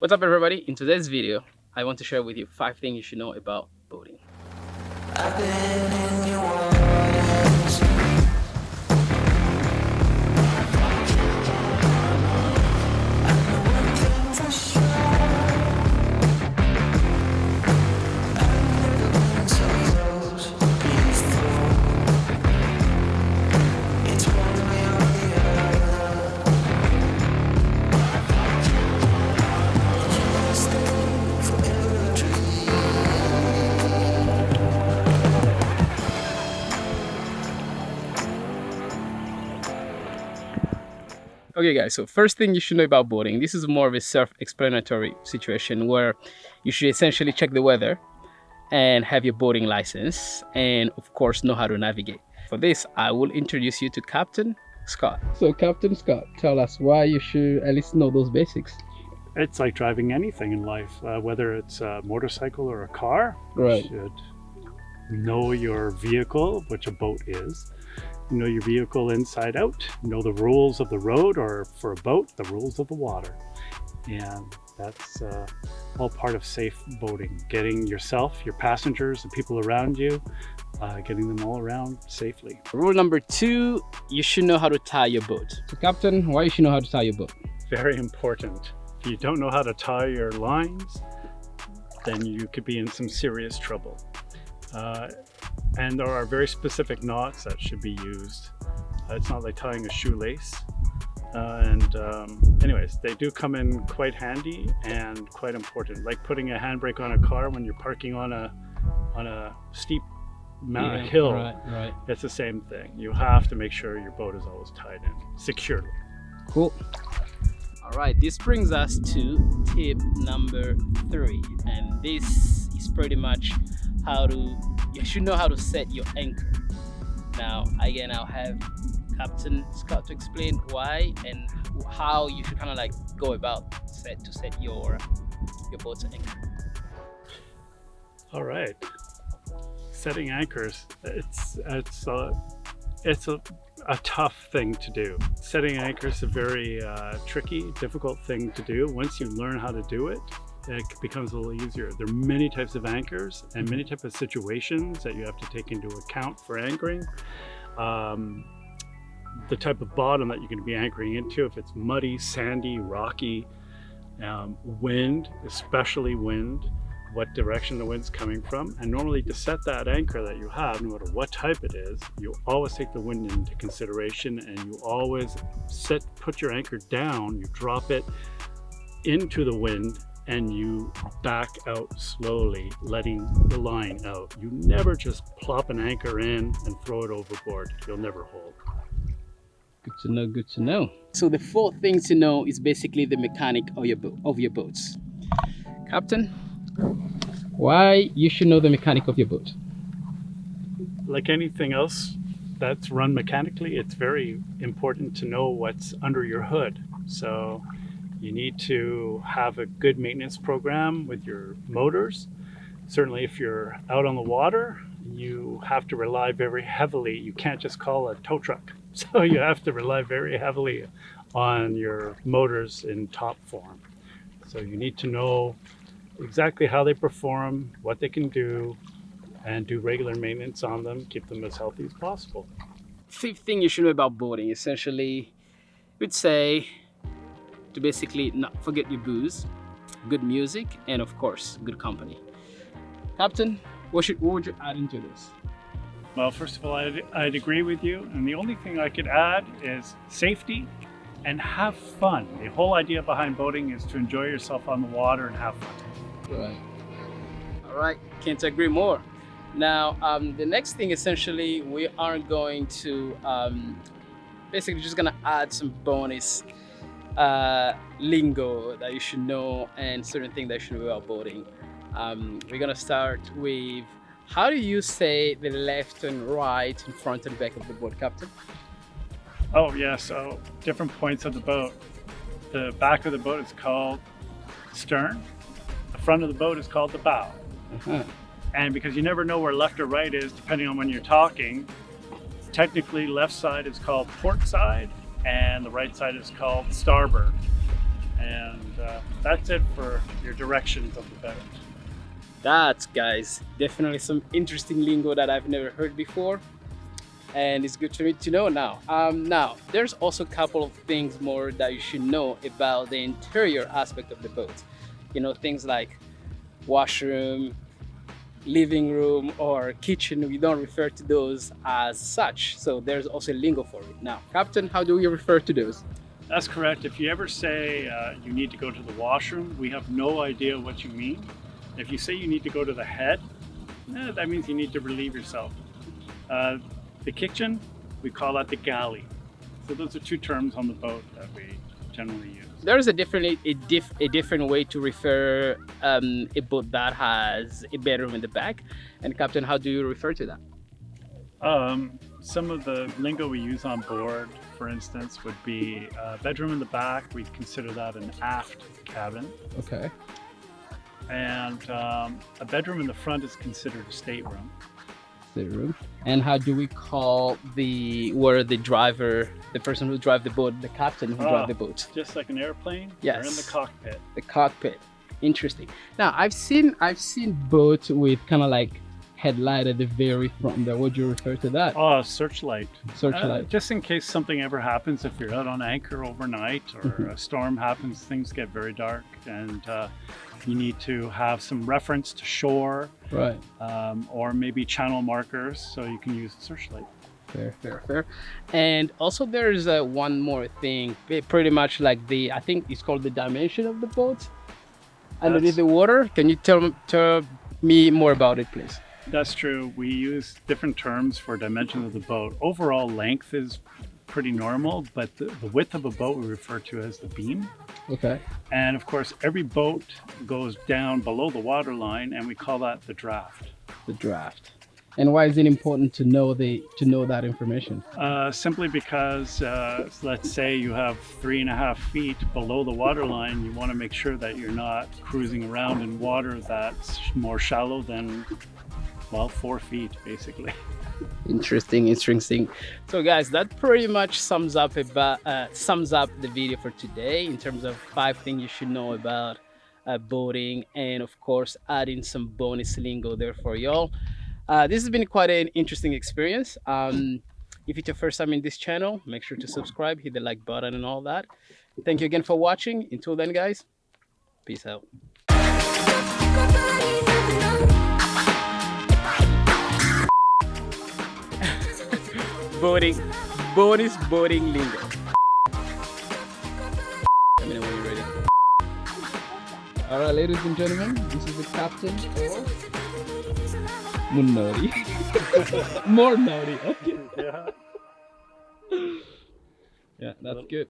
What's up, everybody? In today's video, I want to share with you 5 things you should know about boating. I've been in your waters. Okay guys, so first thing you should know about boating. This is more of a self-explanatory situation where you should essentially check the weather and have your boating license and of course know how to navigate. For this, I will introduce you to Captain Scott. So Captain Scott, tell us why you should at least know those basics. It's like driving anything in life, whether it's a motorcycle or a car. Right. You should know your vehicle, which a boat is. Know your vehicle inside out. Know the rules of the road, or for a boat, the rules of the water. And that's all part of safe boating. Getting yourself, your passengers, the people around you, getting them all around safely. Rule number 2, you should know how to tie your boat. So Captain, why you should know how to tie your boat? Very important. If you don't know how to tie your lines, then you could be in some serious trouble. And there are very specific knots that should be used. It's not like tying a shoelace. Anyways, they do come in quite handy and quite important. Like putting a handbrake on a car when you're parking on a steep hill. Right. It's the same thing. You have to make sure your boat is always tied in securely. Cool. All right, this brings us to tip number 3, and this is pretty much you should know how to set your anchor. Now again, I'll have Captain Scott to explain why and how you should kind of like go about to set your boat's anchor. All right, setting anchors, it's a tough thing to do. Setting anchors is a very tricky, difficult thing to do. Once you learn how to do it, it becomes a little easier. There are many types of anchors and many types of situations that you have to take into account for anchoring. The type of bottom that you're going to be anchoring into, if it's muddy, sandy, rocky, wind, especially wind, what direction the wind's coming from. And normally to set that anchor that you have, no matter what type it is, you always take the wind into consideration, and you always put your anchor down, you drop it into the wind, and you back out slowly, letting the line out. You never just plop an anchor in and throw it overboard. You'll never hold. Good to know, good to know. So the 4th thing to know is basically the mechanic of your boats. Captain, why you should know the mechanic of your boat? Like anything else that's run mechanically, it's very important to know what's under your hood. So you need to have a good maintenance program with your motors. Certainly if you're out on the water, you have to rely very heavily. You can't just call a tow truck. So you have to rely very heavily on your motors in top form. So you need to know exactly how they perform, what they can do, and do regular maintenance on them, keep them as healthy as possible. 5th thing you should know about boating, essentially, we'd say to basically not forget your booze, good music, and of course, good company. Captain, what would you add into this? Well, first of all, I'd agree with you. And the only thing I could add is safety and have fun. The whole idea behind boating is to enjoy yourself on the water and have fun. Right. All right, can't agree more. Now, the next thing, essentially, we are going to basically just gonna add some bonus lingo that you should know and certain things that you should know about boating. We're gonna start with, how do you say the left and right in front and back of the boat, Captain? Oh yeah, so different points of the boat. The back of the boat is called stern. The front of the boat is called the bow. And because you never know where left or right is, depending on when you're talking, technically left side is called port side and the right side is called starboard. And that's it for your directions of the boat. That's, guys, definitely some interesting lingo that I've never heard before, and it's good for me to know now. Now, there's also a couple of things more that you should know about the interior aspect of the boat. You know, things like washroom, living room, or kitchen. We don't refer to those as such. So there's also a lingo for it. Now, Captain, how do we refer to those? That's correct. If you ever say you need to go to the washroom, we have no idea what you mean. If you say you need to go to the head, that means you need to relieve yourself. The kitchen, we call that the galley. So those are two terms on the boat that we generally use. There's a different way to refer a boat that has a bedroom in the back. And Captain, how do you refer to that? Some of the lingo we use on board, for instance, would be a bedroom in the back. We consider that an aft cabin. Okay. And a bedroom in the front is considered a stateroom. Stateroom. And how do we call the driver, the person who drives the boat, the captain who drives the boat? Just like an airplane. Yes. You're in the cockpit. The cockpit. Interesting. Now I've seen boats with kind of like headlight at the very front there. Would you refer to that? Oh, searchlight. Searchlight. Just in case something ever happens, if you're out on anchor overnight or a storm happens, things get very dark, and you need to have some reference to shore, right? Or maybe channel markers, so you can use the searchlight. Fair. And also there's one more thing, pretty much like I think it's called the dimension of the boat underneath the water. Can you tell me more about it, please? That's true. We use different terms for dimension of the boat. Overall length is pretty normal, but the width of a boat we refer to as the beam. Okay. And of course, every boat goes down below the water line, and we call that the draft. The draft. And why is it important to know that information? Simply because, let's say you have 3.5 feet below the water line, you want to make sure that you're not cruising around in water that's more shallow than, well, 4 feet, basically. Interesting. So guys, that pretty much sums up the video for today in terms of 5 things you should know about boating, and of course adding some bonus lingo there for y'all. This has been quite an interesting experience. If it's your first time in this channel, make sure to subscribe, hit the like button and all that. Thank you again for watching. Until then, guys, peace out. Bonus boating lingo. Let me know when you're ready. All right, ladies and gentlemen, this is the captain of Munori. More naughty. Okay. Yeah. Yeah, that's good.